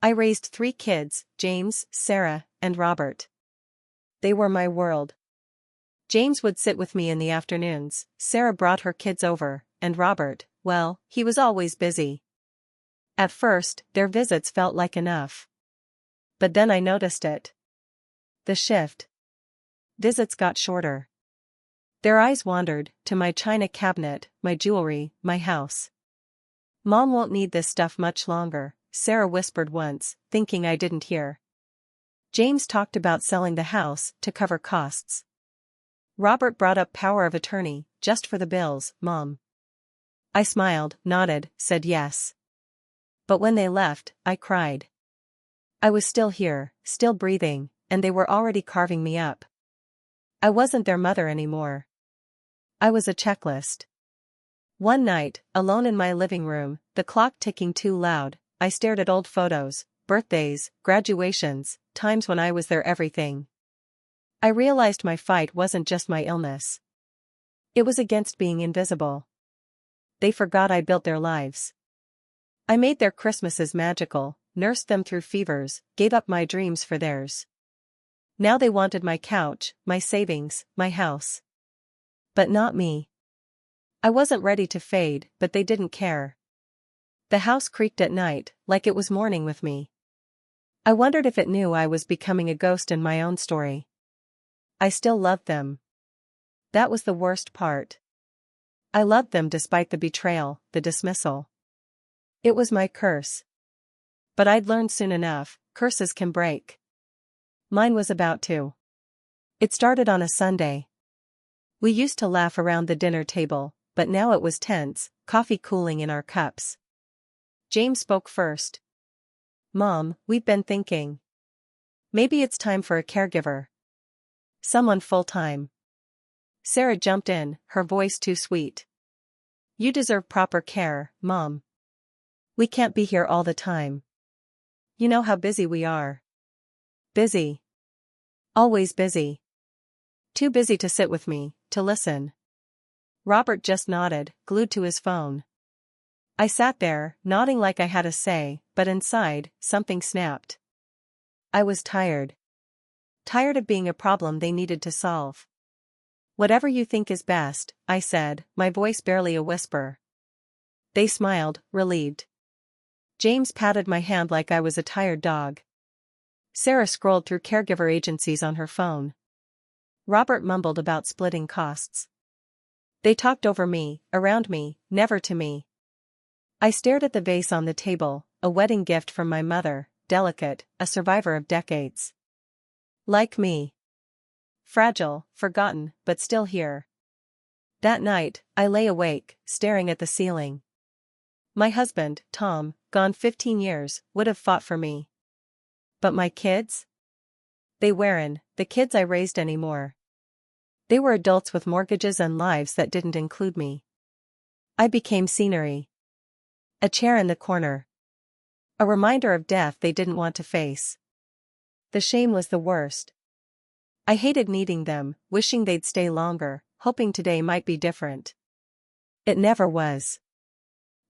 I raised 3 kids, James, Sarah, and Robert. They were my world. James would sit with me in the afternoons, Sarah brought her kids over, and Robert, well, he was always busy. At first, their visits felt like enough. But then I noticed it. The shift. Visits got shorter. Their eyes wandered to my china cabinet, my jewelry, my house. "Mom won't need this stuff much longer," Sarah whispered once, thinking I didn't hear. James talked about selling the house to cover costs. Robert brought up power of attorney, just for the bills, Mom. I smiled, nodded, said yes. But when they left, I cried. I was still here, still breathing, and they were already carving me up. I wasn't their mother anymore. I was a checklist. One night, alone in my living room, the clock ticking too loud, I stared at old photos, birthdays, graduations, times when I was their everything. I realized my fight wasn't just my illness. It was against being invisible. They forgot I built their lives. I made their Christmases magical, nursed them through fevers, gave up my dreams for theirs. Now they wanted my couch, my savings, my house. But not me. I wasn't ready to fade, but they didn't care. The house creaked at night, like it was mourning with me. I wondered if it knew I was becoming a ghost in my own story. I still loved them. That was the worst part. I loved them despite the betrayal, the dismissal. It was my curse. But I'd learned soon enough, curses can break. Mine was about to. It started on a Sunday. We used to laugh around the dinner table, but now it was tense, coffee cooling in our cups. James spoke first. "Mom, we've been thinking. Maybe it's time for a caregiver. Someone full-time." Sarah jumped in, her voice too sweet. "You deserve proper care, Mom. We can't be here all the time. You know how busy we are." "Busy. Always busy. Too busy to sit with me, to listen." Robert just nodded, glued to his phone. I sat there, nodding like I had a say, but inside, something snapped. I was tired. Tired of being a problem they needed to solve. "Whatever you think is best," I said, my voice barely a whisper. They smiled, relieved. James patted my hand like I was a tired dog. Sarah scrolled through caregiver agencies on her phone. Robert mumbled about splitting costs. They talked over me, around me, never to me. I stared at the vase on the table, a wedding gift from my mother, delicate, a survivor of decades. Like me. Fragile, forgotten, but still here. That night, I lay awake, staring at the ceiling. My husband, Tom, gone 15 years, would have fought for me. But my kids? They weren't the kids I raised anymore. They were adults with mortgages and lives that didn't include me. I became scenery. A chair in the corner. A reminder of death they didn't want to face. The shame was the worst. I hated needing them, wishing they'd stay longer, hoping today might be different. It never was.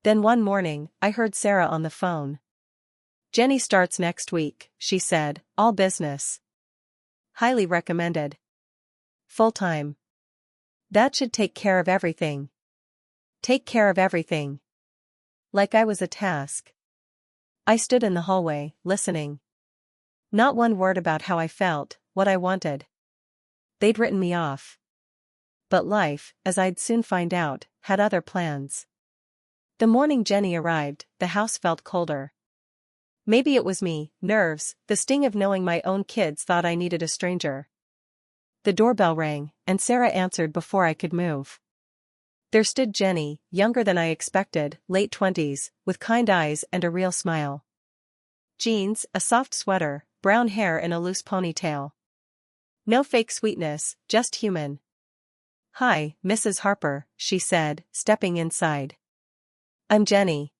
Then one morning, I heard Sarah on the phone. "Jenny starts next week," she said, "all business. Highly recommended. Full-time. That should take care of everything." Take care of everything. Like I was a task. I stood in the hallway, listening. Not one word about how I felt, what I wanted. They'd written me off. But life, as I'd soon find out, had other plans. The morning Jenny arrived, the house felt colder. Maybe it was me, nerves, the sting of knowing my own kids thought I needed a stranger. The doorbell rang, and Sarah answered before I could move. There stood Jenny, younger than I expected, late 20s, with kind eyes and a real smile. Jeans, a soft sweater, brown hair in a loose ponytail. No fake sweetness, just human. "Hi, Mrs. Harper," she said, stepping inside. "I'm Jenny.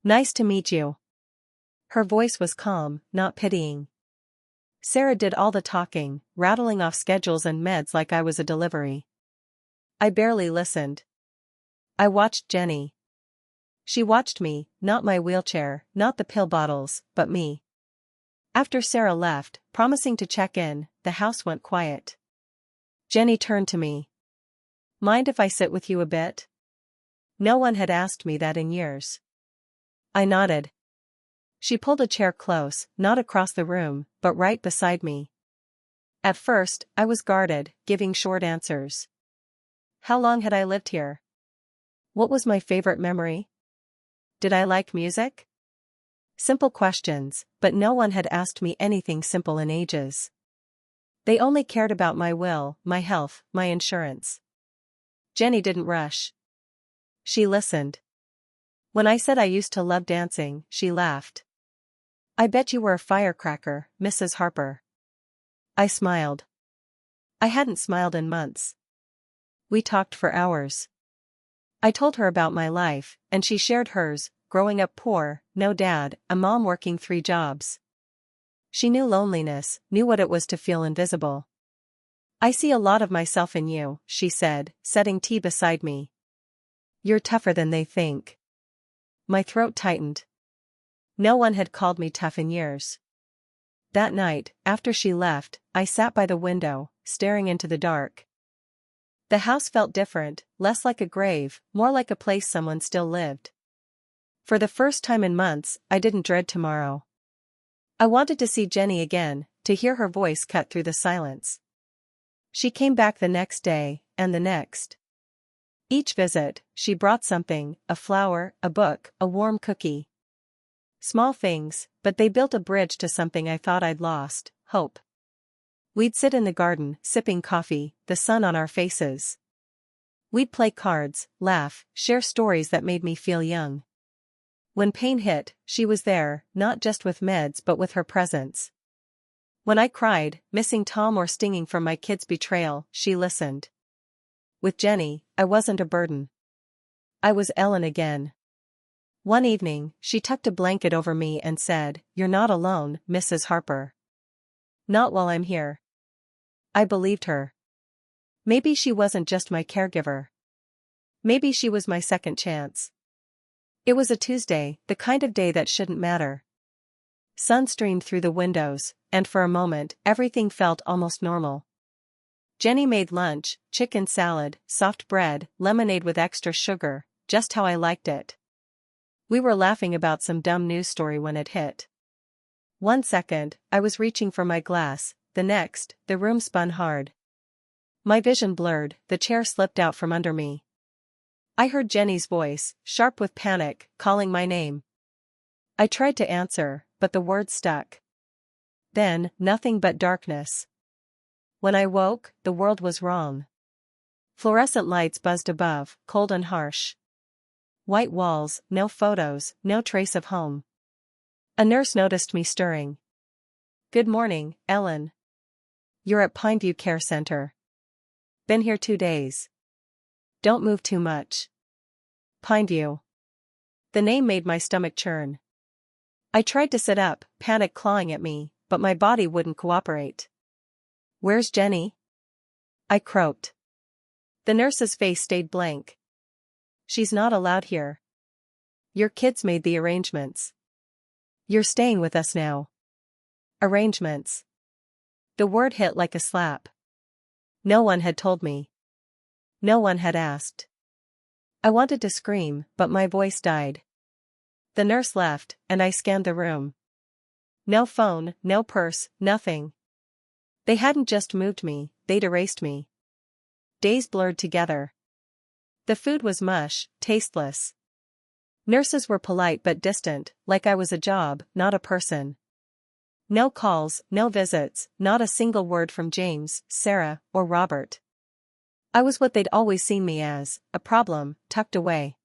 Nice to meet you." Her voice was calm, not pitying. Sarah did all the talking, rattling off schedules and meds like I was a delivery. I barely listened. I watched Jenny. She watched me, not my wheelchair, not the pill bottles, but me. After Sarah left, promising to check in, the house went quiet. Jenny turned to me. Mind if I sit with you a bit? No one had asked me that in years. I nodded. She pulled a chair close, not across the room, but right beside me. At first, I was guarded, giving short answers. How long had I lived here? What was my favorite memory? Did I like music? Simple questions, but no one had asked me anything simple in ages. They only cared about my will, my health, my insurance. Jenny didn't rush. She listened. When I said I used to love dancing, she laughed. I bet you were a firecracker, Mrs. Harper. I smiled. I hadn't smiled in months. We talked for hours. I told her about my life, and she shared hers, growing up poor, no dad, a mom working 3 jobs. She knew loneliness, knew what it was to feel invisible. I see a lot of myself in you, she said, setting tea beside me. You're tougher than they think. My throat tightened. No one had called me tough in years. That night, after she left, I sat by the window, staring into the dark. The house felt different, less like a grave, more like a place someone still lived. For the first time in months, I didn't dread tomorrow. I wanted to see Jenny again, to hear her voice cut through the silence. She came back the next day, and the next. Each visit, she brought something, a flower, a book, a warm cookie. Small things, but they built a bridge to something I thought I'd lost, hope. We'd sit in the garden, sipping coffee, the sun on our faces. We'd play cards, laugh, share stories that made me feel young. When pain hit, she was there, not just with meds but with her presence. When I cried, missing Tom or stinging from my kid's betrayal, she listened. With Jenny, I wasn't a burden. I was Ellen again. One evening, she tucked a blanket over me and said, "You're not alone, Mrs. Harper." Not while I'm here. I believed her. Maybe she wasn't just my caregiver. Maybe she was my second chance. It was a Tuesday, the kind of day that shouldn't matter. Sun streamed through the windows, and for a moment, everything felt almost normal. Jenny made lunch, chicken salad, soft bread, lemonade with extra sugar, just how I liked it. We were laughing about some dumb news story when it hit. 1 second, I was reaching for my glass, the next, the room spun hard. My vision blurred, the chair slipped out from under me. I heard Jenny's voice, sharp with panic, calling my name. I tried to answer, but the words stuck. Then, nothing but darkness. When I woke, the world was wrong. Fluorescent lights buzzed above, cold and harsh. White walls, no photos, no trace of home. A nurse noticed me stirring. "Good morning, Ellen. You're at Pineview Care Center. Been here 2 days. Don't move too much." Pineview. The name made my stomach churn. I tried to sit up, panic clawing at me, but my body wouldn't cooperate. "Where's Jenny?" I croaked. The nurse's face stayed blank. "She's not allowed here. Your kids made the arrangements. You're staying with us now." Arrangements. The word hit like a slap. No one had told me. No one had asked. I wanted to scream, but my voice died. The nurse left, and I scanned the room. No phone, no purse, nothing. They hadn't just moved me, they'd erased me. Days blurred together. The food was mush, tasteless. Nurses were polite but distant, like I was a job, not a person. No calls, no visits, not a single word from James, Sarah, or Robert. I was what they'd always seen me as, a problem, tucked away.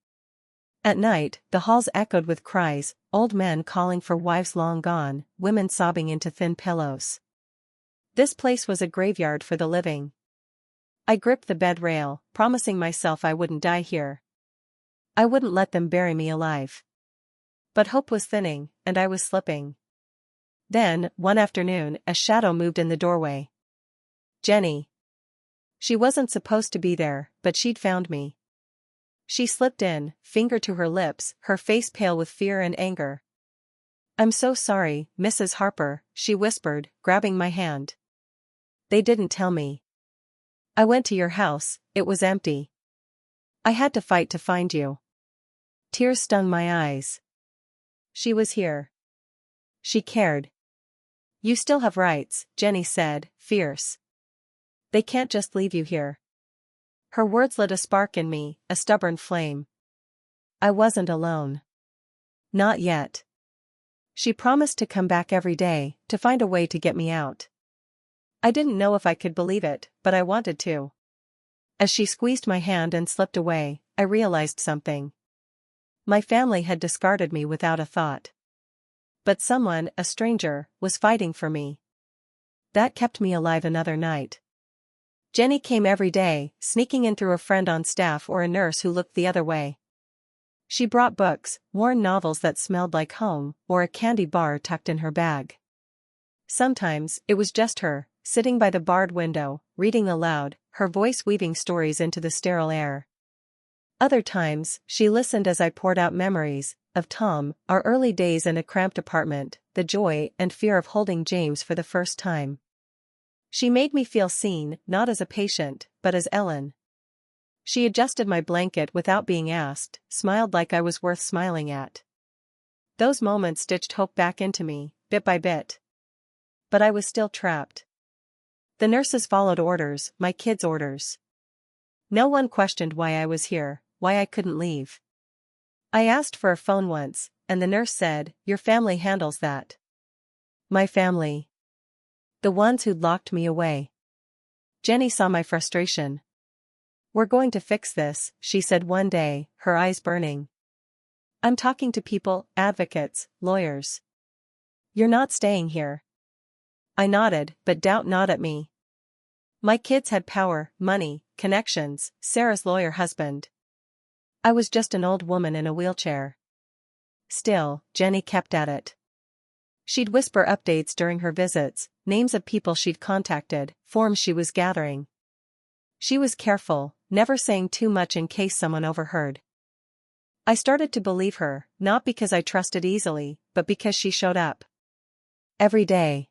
At night, the halls echoed with cries, old men calling for wives long gone, women sobbing into thin pillows. This place was a graveyard for the living. I gripped the bed rail, promising myself I wouldn't die here. I wouldn't let them bury me alive. But hope was thinning, and I was slipping. Then, one afternoon, a shadow moved in the doorway. Jenny. She wasn't supposed to be there, but she'd found me. She slipped in, finger to her lips, her face pale with fear and anger. "I'm so sorry, Mrs. Harper," she whispered, grabbing my hand. "They didn't tell me. I went to your house, it was empty. I had to fight to find you." Tears stung my eyes. She was here. She cared. "You still have rights," Jenny said, fierce. "They can't just leave you here." Her words lit a spark in me, a stubborn flame. I wasn't alone. Not yet. She promised to come back every day, to find a way to get me out. I didn't know if I could believe it, but I wanted to. As she squeezed my hand and slipped away, I realized something. My family had discarded me without a thought. But someone, a stranger, was fighting for me. That kept me alive another night. Jenny came every day, sneaking in through a friend on staff or a nurse who looked the other way. She brought books, worn novels that smelled like home, or a candy bar tucked in her bag. Sometimes, it was just her, sitting by the barred window, reading aloud, her voice weaving stories into the sterile air. Other times, she listened as I poured out memories, of Tom, our early days in a cramped apartment, the joy and fear of holding James for the first time. She made me feel seen, not as a patient, but as Ellen. She adjusted my blanket without being asked, smiled like I was worth smiling at. Those moments stitched hope back into me, bit by bit. But I was still trapped. The nurses followed orders, my kids' orders. No one questioned why I was here, why I couldn't leave. I asked for a phone once, and the nurse said, "Your family handles that." My family. The ones who'd locked me away. Jenny saw my frustration. "We're going to fix this," she said one day, her eyes burning. "I'm talking to people, advocates, lawyers. You're not staying here." I nodded, but doubt gnawed at me. My kids had power, money, connections, Sarah's lawyer husband. I was just an old woman in a wheelchair. Still, Jenny kept at it. She'd whisper updates during her visits, names of people she'd contacted, forms she was gathering. She was careful, never saying too much in case someone overheard. I started to believe her, not because I trusted easily, but because she showed up. Every day.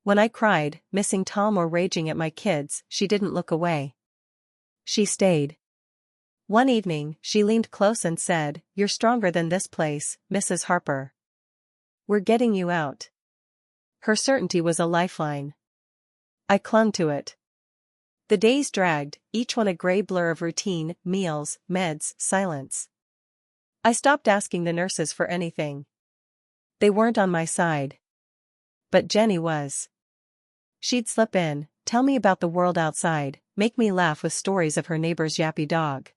When I cried, missing Tom or raging at my kids, she didn't look away. She stayed. One evening, she leaned close and said, "You're stronger than this place, Mrs. Harper. We're getting you out." Her certainty was a lifeline. I clung to it. The days dragged, each one a gray blur of routine, meals, meds, silence. I stopped asking the nurses for anything. They weren't on my side. But Jenny was. She'd slip in, tell me about the world outside, make me laugh with stories of her neighbor's yappy dog.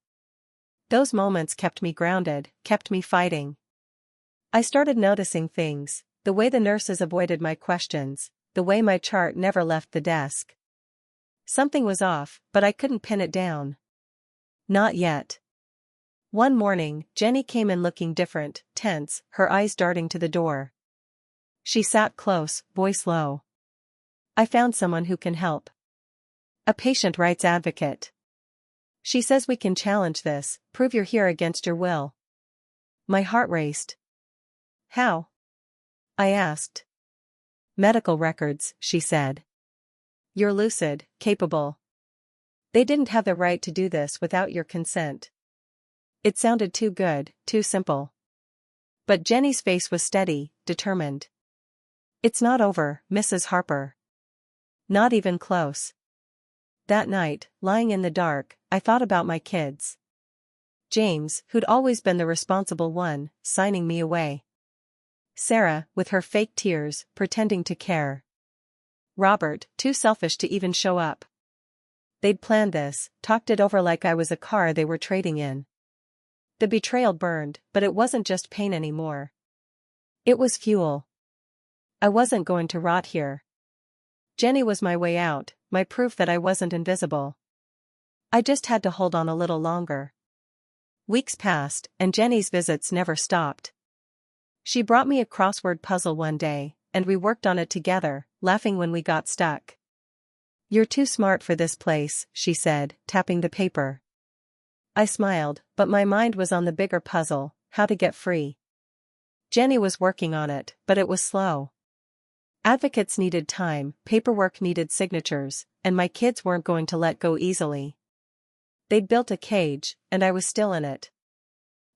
Those moments kept me grounded, kept me fighting. I started noticing things, the way the nurses avoided my questions, the way my chart never left the desk. Something was off, but I couldn't pin it down. Not yet. One morning, Jenny came in looking different, tense, her eyes darting to the door. She sat close, voice low. "I found someone who can help. A patient rights advocate. She says we can challenge this, prove you're here against your will." My heart raced. "How?" I asked. "Medical records," she said. "You're lucid, capable. They didn't have the right to do this without your consent." It sounded too good, too simple. But Jenny's face was steady, determined. "It's not over, Mrs. Harper. Not even close." That night, lying in the dark, I thought about my kids. James, who'd always been the responsible one, signing me away. Sarah, with her fake tears, pretending to care. Robert, too selfish to even show up. They'd planned this, talked it over like I was a car they were trading in. The betrayal burned, but it wasn't just pain anymore. It was fuel. I wasn't going to rot here. Jenny was my way out, my proof that I wasn't invisible. I just had to hold on a little longer. Weeks passed, and Jenny's visits never stopped. She brought me a crossword puzzle one day, and we worked on it together, laughing when we got stuck. "You're too smart for this place," she said, tapping the paper. I smiled, but my mind was on the bigger puzzle, how to get free. Jenny was working on it, but it was slow. Advocates needed time, paperwork needed signatures, and my kids weren't going to let go easily. They'd built a cage, and I was still in it.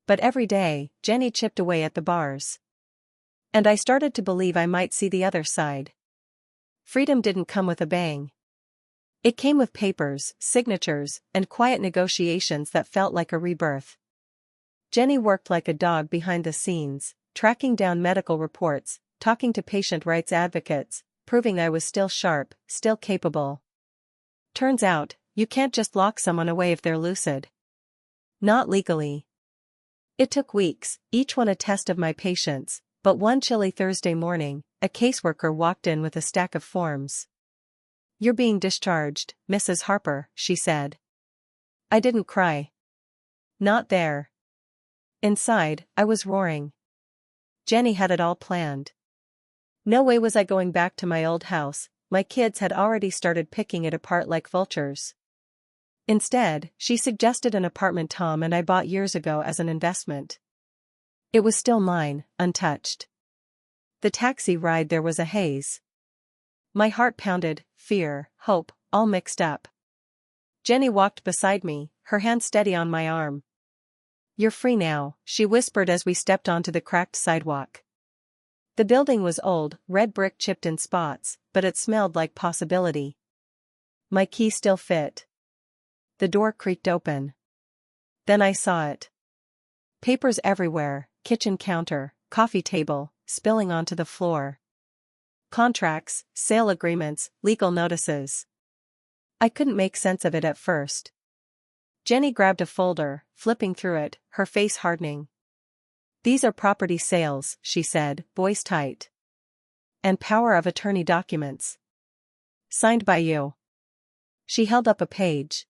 But every day, Jenny chipped away at the bars. And I started to believe I might see the other side. Freedom didn't come with a bang. It came with papers, signatures, and quiet negotiations that felt like a rebirth. Jenny worked like a dog behind the scenes, tracking down medical reports, talking to patient rights advocates, proving I was still sharp, still capable. Turns out, you can't just lock someone away if they're lucid. Not legally. It took weeks, each one a test of my patience, but one chilly Thursday morning, a caseworker walked in with a stack of forms. "You're being discharged, Mrs. Harper," she said. I didn't cry. Not there. Inside, I was roaring. Jenny had it all planned. No way was I going back to my old house, my kids had already started picking it apart like vultures. Instead, she suggested an apartment Tom and I bought years ago as an investment. It was still mine, untouched. The taxi ride there was a haze. My heart pounded, fear, hope, all mixed up. Jenny walked beside me, her hand steady on my arm. "You're free now," she whispered as we stepped onto the cracked sidewalk. The building was old, red brick chipped in spots, but it smelled like possibility. My key still fit. The door creaked open. Then I saw it. Papers everywhere, kitchen counter, coffee table, spilling onto the floor. Contracts, sale agreements, legal notices. I couldn't make sense of it at first. Jenny grabbed a folder, flipping through it, her face hardening. "These are property sales," she said, voice tight. "And power of attorney documents. Signed by you." She held up a page.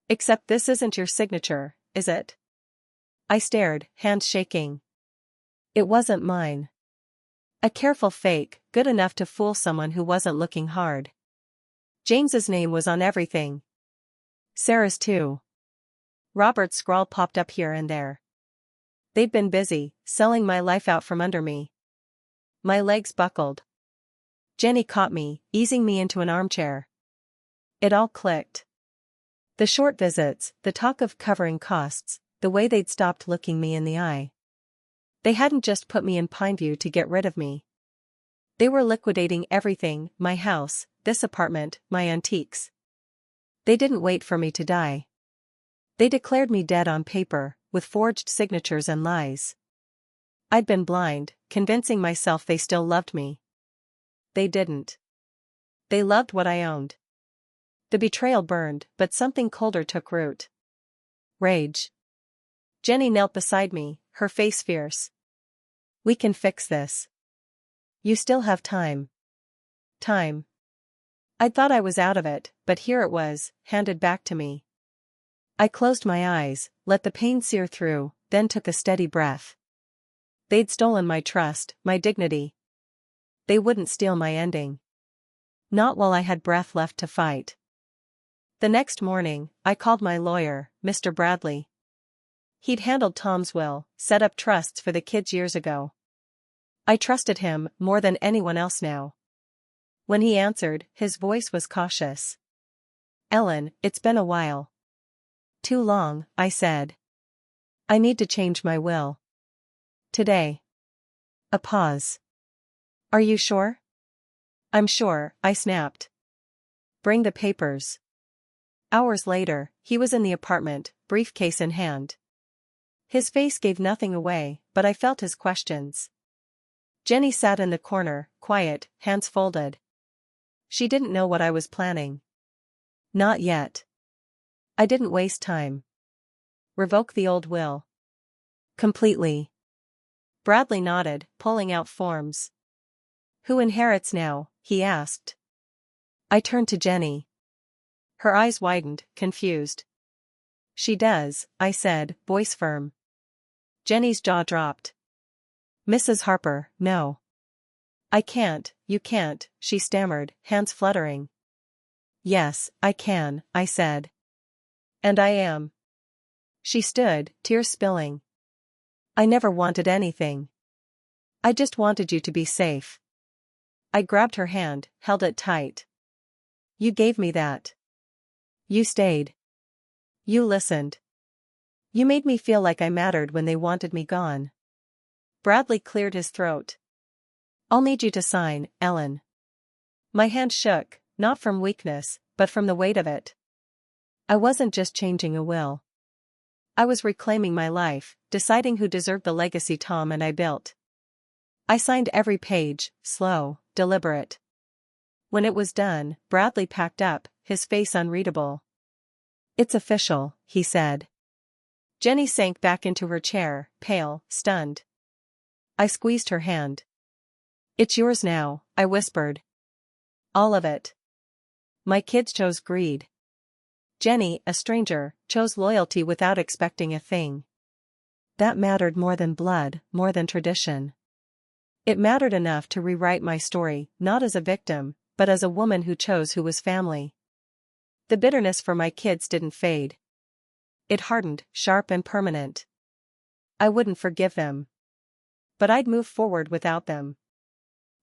"Except this isn't your signature, is it?" I stared, hands shaking. It wasn't mine. A careful fake, good enough to fool someone who wasn't looking hard. James's name was on everything. Sarah's too. Robert's scrawl popped up here and there. They'd been busy, selling my life out from under me. My legs buckled. Jenny caught me, easing me into an armchair. It all clicked. The short visits, the talk of covering costs, the way they'd stopped looking me in the eye. They hadn't just put me in Pineview to get rid of me. They were liquidating everything, my house, this apartment, my antiques. They didn't wait for me to die. They declared me dead on paper, with forged signatures and lies. I'd been blind, convincing myself they still loved me. They didn't. They loved what I owned. The betrayal burned, but something colder took root. Rage. Jenny knelt beside me, her face fierce. "We can fix this. You still have time." Time. I'd thought I was out of it, but here it was, handed back to me. I closed my eyes, let the pain sear through, then took a steady breath. They'd stolen my trust, my dignity. They wouldn't steal my ending. Not while I had breath left to fight. The next morning, I called my lawyer, Mr. Bradley. He'd handled Tom's will, set up trusts for the kids years ago. I trusted him more than anyone else now. When he answered, his voice was cautious. "Ellen, it's been a while." "Too long," I said. "I need to change my will. Today." A pause. "Are you sure?" "I'm sure," I snapped. "Bring the papers." Hours later, he was in the apartment, briefcase in hand. His face gave nothing away, but I felt his questions. Jenny sat in the corner, quiet, hands folded. She didn't know what I was planning. Not yet. I didn't waste time. Revoke the old will. Completely. Bradley nodded, pulling out forms. "Who inherits now?" he asked. I turned to Jenny. Her eyes widened, confused. "She does," I said, voice firm. Jenny's jaw dropped. "Mrs. Harper, no." "I can't, you can't," she stammered, hands fluttering. "Yes, I can," I said. "And I am." She stood, tears spilling. I never wanted anything. I just wanted you to be safe. I grabbed her hand, held it tight. You gave me that. You stayed. You listened. You made me feel like I mattered when they wanted me gone. Bradley cleared his throat. I'll need you to sign, Ellen. My hand shook, not from weakness, but from the weight of it. I wasn't just changing a will. I was reclaiming my life, deciding who deserved the legacy Tom and I built. I signed every page, slow, deliberate. When it was done, Bradley packed up, his face unreadable. It's official, he said. Jenny sank back into her chair, pale, stunned. I squeezed her hand. It's yours now, I whispered. All of it. My kids chose greed. Jenny, a stranger, chose loyalty without expecting a thing. That mattered more than blood, more than tradition. It mattered enough to rewrite my story, not as a victim, but as a woman who chose who was family. The bitterness for my kids didn't fade. It hardened, sharp and permanent. I wouldn't forgive them. But I'd move forward without them.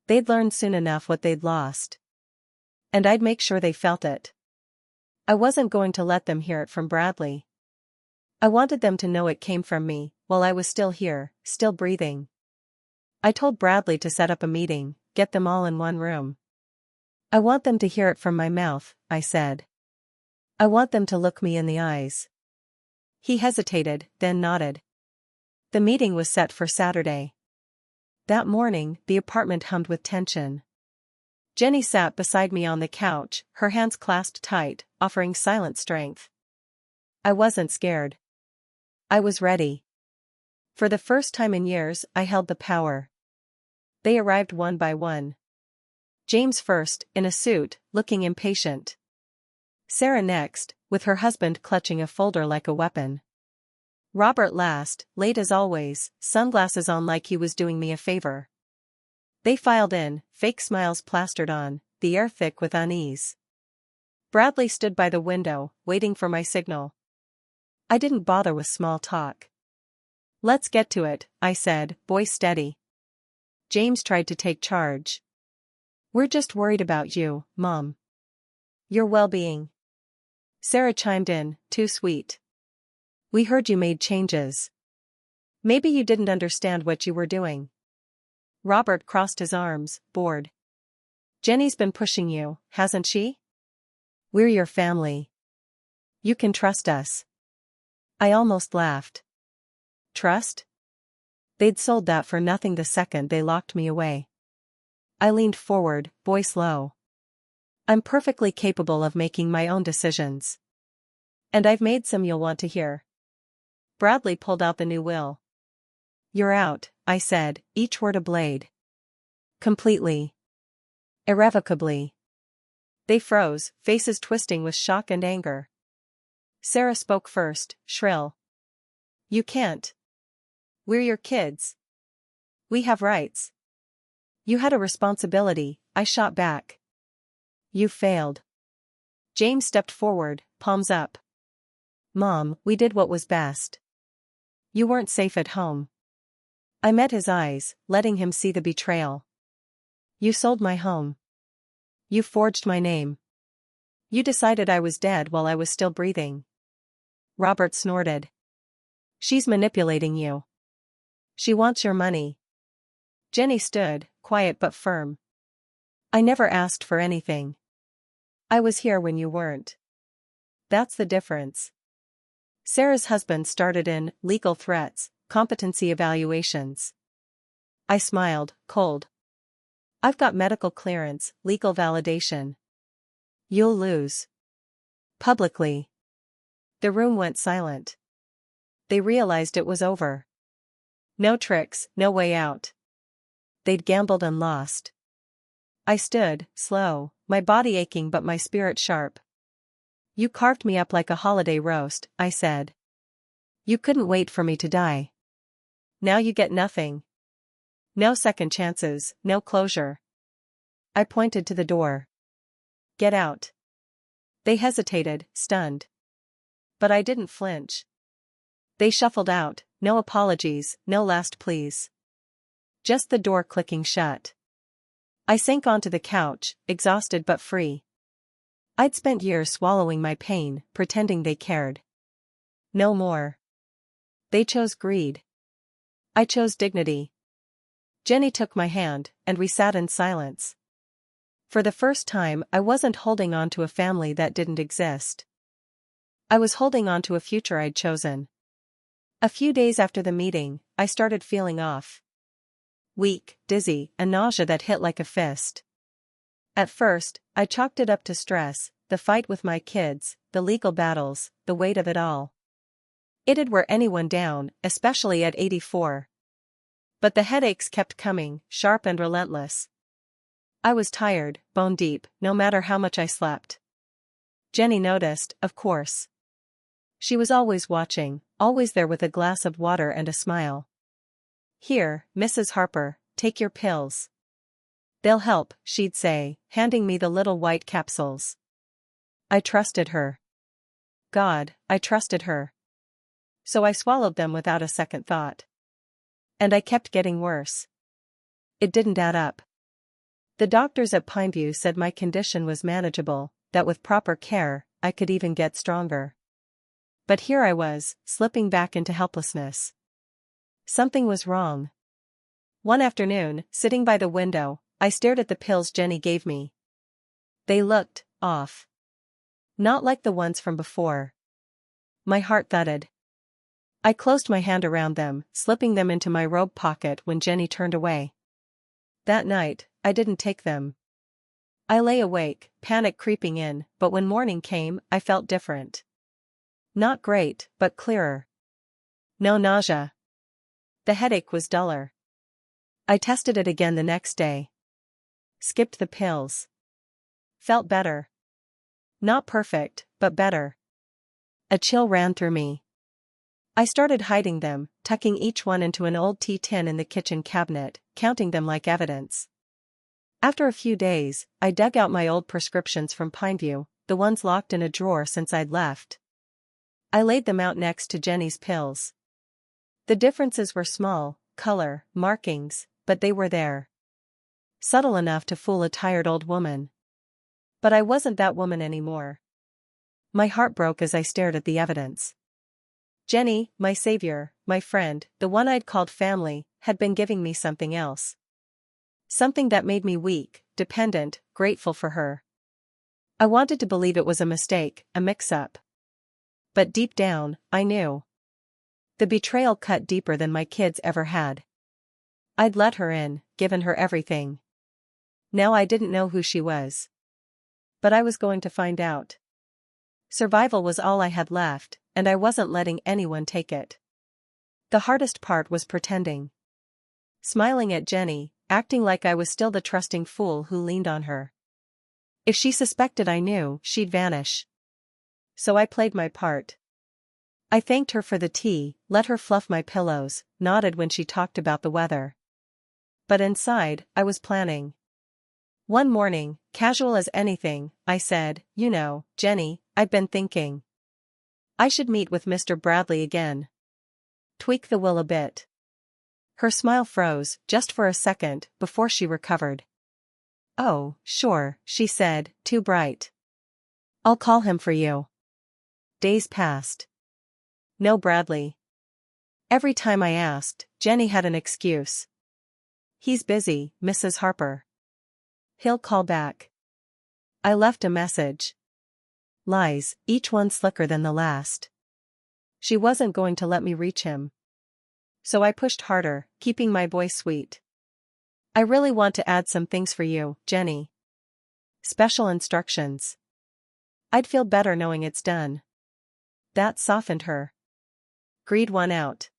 They'd learn soon enough what they'd lost. And I'd make sure they felt it. I wasn't going to let them hear it from Bradley. I wanted them to know it came from me, while I was still here, still breathing. I told Bradley to set up a meeting, get them all in one room. I want them to hear it from my mouth, I said. I want them to look me in the eyes. He hesitated, then nodded. The meeting was set for Saturday. That morning, the apartment hummed with tension. Jenny sat beside me on the couch, her hands clasped tight, offering silent strength. I wasn't scared. I was ready. For the first time in years, I held the power. They arrived one by one. James first, in a suit, looking impatient. Sarah next, with her husband clutching a folder like a weapon. Robert last, late as always, sunglasses on like he was doing me a favor. They filed in, fake smiles plastered on, the air thick with unease. Bradley stood by the window, waiting for my signal. I didn't bother with small talk. Let's get to it, I said, voice steady. James tried to take charge. We're just worried about you, Mom. Your well-being. Sarah chimed in, too sweet. We heard you made changes. Maybe you didn't understand what you were doing. Robert crossed his arms, bored. Jenny's been pushing you, hasn't she? We're your family. You can trust us. I almost laughed. Trust? They'd sold that for nothing the second they locked me away. I leaned forward, voice low. I'm perfectly capable of making my own decisions. And I've made some you'll want to hear. Bradley pulled out the new will. You're out, I said, each word a blade. Completely. Irrevocably. They froze, faces twisting with shock and anger. Sarah spoke first, shrill. You can't. We're your kids. We have rights. You had a responsibility, I shot back. You failed. James stepped forward, palms up. Mom, we did what was best. You weren't safe at home. I met his eyes, letting him see the betrayal. You sold my home. You forged my name. You decided I was dead while I was still breathing. Robert snorted. She's manipulating you. She wants your money. Jenny stood, quiet but firm. I never asked for anything. I was here when you weren't. That's the difference. Sarah's husband started in legal threats, competency evaluations. I smiled, cold. I've got medical clearance, legal validation. You'll lose. Publicly. The room went silent. They realized it was over. No tricks, no way out. They'd gambled and lost. I stood, slow, my body aching but my spirit sharp. You carved me up like a holiday roast, I said. You couldn't wait for me to die. Now you get nothing. No second chances, no closure. I pointed to the door. Get out. They hesitated, stunned. But I didn't flinch. They shuffled out, no apologies, no last pleas. Just the door clicking shut. I sank onto the couch, exhausted but free. I'd spent years swallowing my pain, pretending they cared. No more. They chose greed. I chose dignity. Jenny took my hand, and we sat in silence. For the first time, I wasn't holding on to a family that didn't exist. I was holding on to a future I'd chosen. A few days after the meeting, I started feeling off. Weak, dizzy, a nausea that hit like a fist. At first, I chalked it up to stress, the fight with my kids, the legal battles, the weight of it all. It'd wear anyone down, especially at 84. But the headaches kept coming, sharp and relentless. I was tired, bone deep, no matter how much I slept. Jenny noticed, of course. She was always watching, always there with a glass of water and a smile. "Here, Mrs. Harper, take your pills. They'll help," she'd say, handing me the little white capsules. I trusted her. God, I trusted her. So I swallowed them without a second thought. And I kept getting worse. It didn't add up. The doctors at Pineview said my condition was manageable, that with proper care, I could even get stronger. But here I was, slipping back into helplessness. Something was wrong. One afternoon, sitting by the window, I stared at the pills Jenny gave me. They looked off. Not like the ones from before. My heart thudded. I closed my hand around them, slipping them into my robe pocket when Jenny turned away. That night, I didn't take them. I lay awake, panic creeping in, but when morning came, I felt different. Not great, but clearer. No nausea. The headache was duller. I tested it again the next day. Skipped the pills. Felt better. Not perfect, but better. A chill ran through me. I started hiding them, tucking each one into an old tea tin in the kitchen cabinet, counting them like evidence. After a few days, I dug out my old prescriptions from Pineview, the ones locked in a drawer since I'd left. I laid them out next to Jenny's pills. The differences were small, color, markings, but they were there. Subtle enough to fool a tired old woman. But I wasn't that woman anymore. My heart broke as I stared at the evidence. Jenny, my savior, my friend, the one I'd called family, had been giving me something else. Something that made me weak, dependent, grateful for her. I wanted to believe it was a mistake, a mix-up. But deep down, I knew. The betrayal cut deeper than my kids ever had. I'd let her in, given her everything. Now I didn't know who she was. But I was going to find out. Survival was all I had left, and I wasn't letting anyone take it. The hardest part was pretending. Smiling at Jenny, acting like I was still the trusting fool who leaned on her. If she suspected I knew, she'd vanish. So I played my part. I thanked her for the tea, let her fluff my pillows, nodded when she talked about the weather. But inside, I was planning. One morning, casual as anything, I said, "You know, Jenny, I've been thinking. I should meet with Mr. Bradley again. Tweak the will a bit." Her smile froze, just for a second, before she recovered. "Oh, sure," she said, too bright. "I'll call him for you." Days passed. No Bradley. Every time I asked, Jenny had an excuse. "He's busy, Mrs. Harper. He'll call back." I left a message. Lies, each one slicker than the last. She wasn't going to let me reach him. So I pushed harder, keeping my voice sweet. "I really want to add some things for you, Jenny. Special instructions. I'd feel better knowing it's done." That softened her. Greed won out.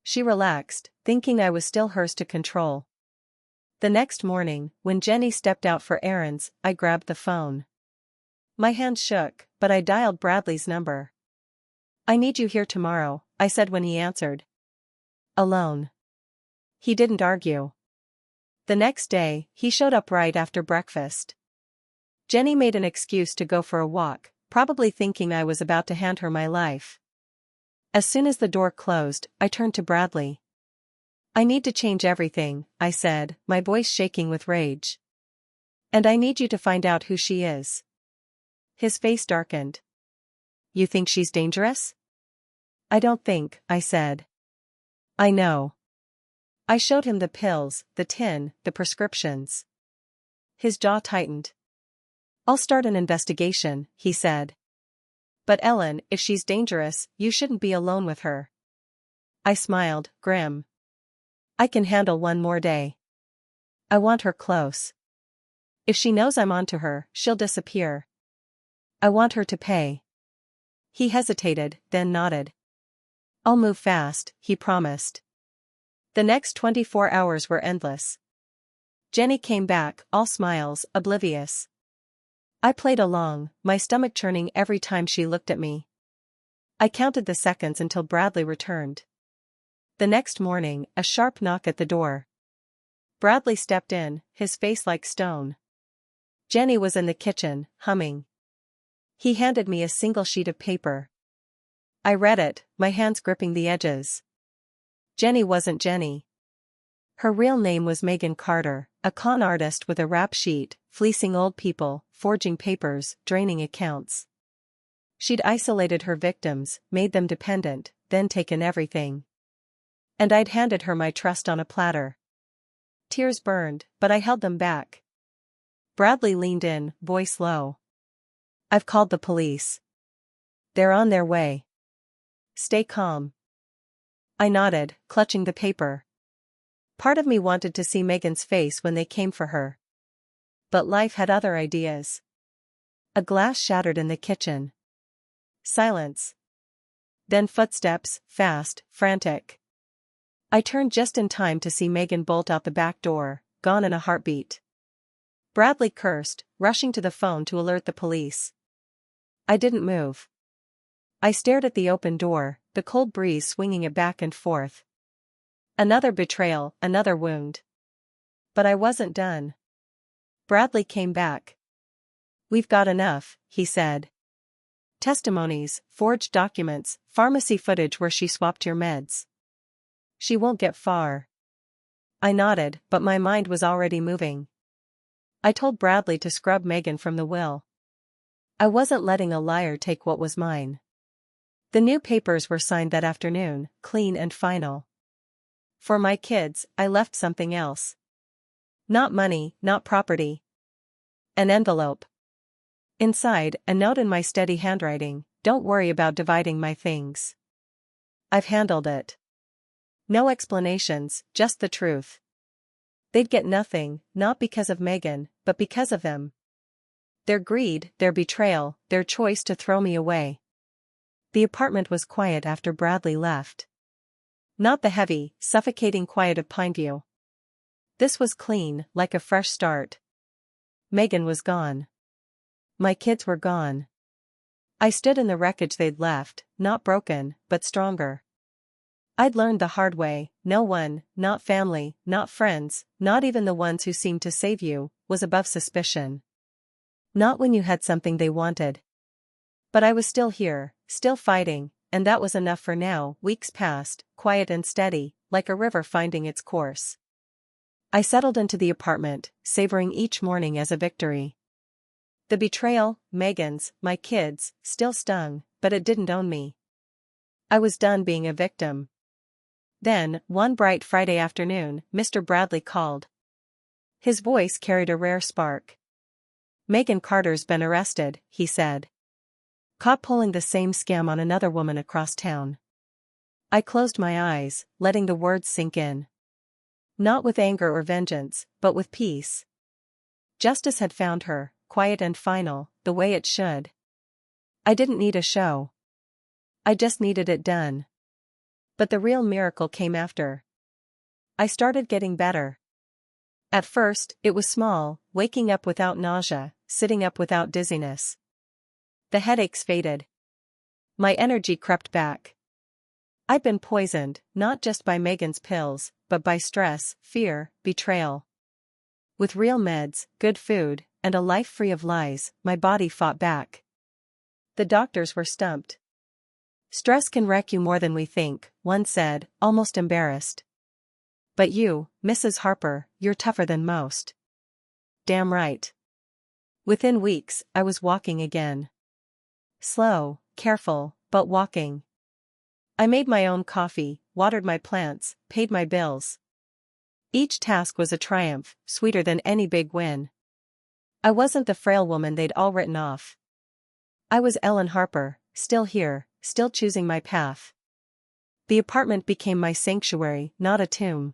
She relaxed, thinking I was still hers to control. The next morning, when Jenny stepped out for errands, I grabbed the phone. My hand shook, but I dialed Bradley's number. "I need you here tomorrow," I said when he answered. Alone. He didn't argue. The next day, he showed up right after breakfast. Jenny made an excuse to go for a walk, probably thinking I was about to hand her my life. As soon as the door closed, I turned to Bradley. "I need to change everything," I said, my voice shaking with rage. "And I need you to find out who she is." His face darkened. "You think she's dangerous?" "I don't think," I said. "I know." I showed him the pills, the tin, the prescriptions. His jaw tightened. "I'll start an investigation," he said. "But Ellen, if she's dangerous, you shouldn't be alone with her." I smiled, grim. "I can handle one more day. I want her close. If she knows I'm onto her, she'll disappear. I want her to pay." He hesitated, then nodded. "I'll move fast," he promised. The next 24 hours were endless. Jenny came back, all smiles, oblivious. I played along, my stomach churning every time she looked at me. I counted the seconds until Bradley returned. The next morning, a sharp knock at the door. Bradley stepped in, his face like stone. Jenny was in the kitchen, humming. He handed me a single sheet of paper. I read it, my hands gripping the edges. Jenny wasn't Jenny. Her real name was Megan Carter, a con artist with a rap sheet, fleecing old people, forging papers, draining accounts. She'd isolated her victims, made them dependent, then taken everything. And I'd handed her my trust on a platter. Tears burned, but I held them back. Bradley leaned in, voice low. "I've called the police. They're on their way. Stay calm." I nodded, clutching the paper. Part of me wanted to see Megan's face when they came for her. But life had other ideas. A glass shattered in the kitchen. Silence. Then footsteps, fast, frantic. I turned just in time to see Megan bolt out the back door, gone in a heartbeat. Bradley cursed, rushing to the phone to alert the police. I didn't move. I stared at the open door, the cold breeze swinging it back and forth. Another betrayal, another wound. But I wasn't done. Bradley came back. "We've got enough," he said. "Testimonies, forged documents, pharmacy footage where she swapped your meds. She won't get far." I nodded, but my mind was already moving. I told Bradley to scrub Megan from the will. I wasn't letting a liar take what was mine. The new papers were signed that afternoon, clean and final. For my kids, I left something else. Not money, not property. An envelope. Inside, a note in my steady handwriting: "Don't worry about dividing my things. I've handled it." No explanations, just the truth. They'd get nothing, not because of Megan, but because of them. Their greed, their betrayal, their choice to throw me away. The apartment was quiet after Bradley left. Not the heavy, suffocating quiet of Pineview. This was clean, like a fresh start. Megan was gone. My kids were gone. I stood in the wreckage they'd left, not broken, but stronger. I'd learned the hard way: no one, not family, not friends, not even the ones who seemed to save you, was above suspicion. Not when you had something they wanted. But I was still here, still fighting, and that was enough for now. Weeks passed, quiet and steady, like a river finding its course. I settled into the apartment, savoring each morning as a victory. The betrayal, Megan's, my kids, still stung, but it didn't own me. I was done being a victim. Then, one bright Friday afternoon, Mr. Bradley called. His voice carried a rare spark. "Megan Carter's been arrested," he said. "Caught pulling the same scam on another woman across town." I closed my eyes, letting the words sink in. Not with anger or vengeance, but with peace. Justice had found her, quiet and final, the way it should. I didn't need a show. I just needed it done. But the real miracle came after. I started getting better. At first, it was small: waking up without nausea, sitting up without dizziness. The headaches faded. My energy crept back. I'd been poisoned, not just by Megan's pills, but by stress, fear, betrayal. With real meds, good food, and a life free of lies, my body fought back. The doctors were stumped. Stress can wreck you more than we think, one said, almost embarrassed. But you, Mrs. Harper, you're tougher than most. Damn right. Within weeks, I was walking again. Slow, careful, but walking. I made my own coffee, watered my plants, paid my bills. Each task was a triumph, sweeter than any big win. I wasn't the frail woman they'd all written off. I was Ellen Harper, still here, still choosing my path. The apartment became my sanctuary, not a tomb.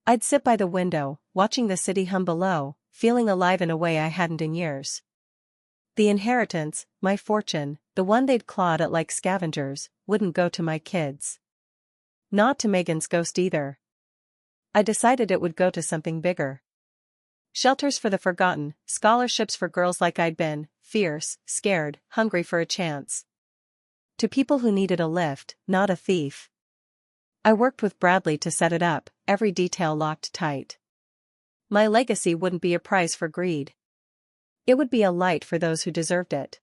I'd sit by the window, watching the city hum below, feeling alive in a way I hadn't in years. The inheritance, my fortune, the one they'd clawed at like scavengers, wouldn't go to my kids. Not to Megan's ghost either. I decided it would go to something bigger. Shelters for the forgotten, scholarships for girls like I'd been, fierce, scared, hungry for a chance. To people who needed a lift, not a thief. I worked with Bradley to set it up, every detail locked tight. My legacy wouldn't be a prize for greed. It would be a light for those who deserved it.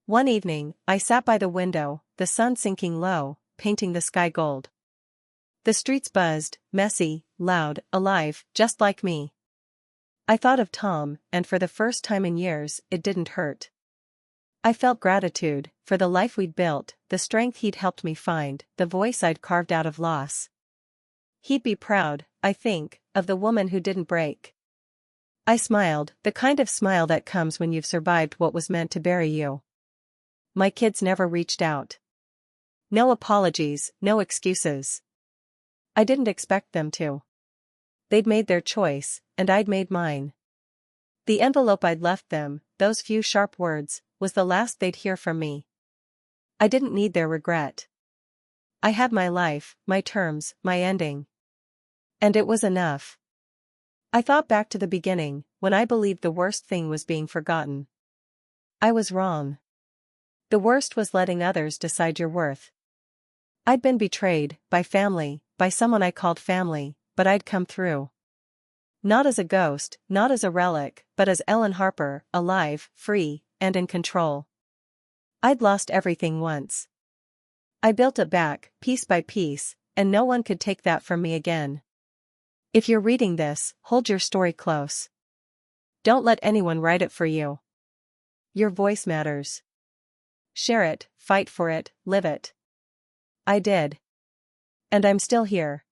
One evening, I sat by the window, the sun sinking low, painting the sky gold. The streets buzzed, messy, loud, alive, just like me. I thought of Tom, and for the first time in years, it didn't hurt. I felt gratitude, for the life we'd built, the strength he'd helped me find, the voice I'd carved out of loss. He'd be proud, I think, of the woman who didn't break. I smiled, the kind of smile that comes when you've survived what was meant to bury you. My kids never reached out. No apologies, no excuses. I didn't expect them to. They'd made their choice, and I'd made mine. The envelope I'd left them, those few sharp words, was the last they'd hear from me. I didn't need their regret. I had my life, my terms, my ending. And it was enough. I thought back to the beginning, when I believed the worst thing was being forgotten. I was wrong. The worst was letting others decide your worth. I'd been betrayed, by family, by someone I called family, but I'd come through. Not as a ghost, not as a relic, but as Ellen Harper, alive, free, and in control. I'd lost everything once. I built it back, piece by piece, and no one could take that from me again. If you're reading this, hold your story close. Don't let anyone write it for you. Your voice matters. Share it, fight for it, live it. I did. And I'm still here.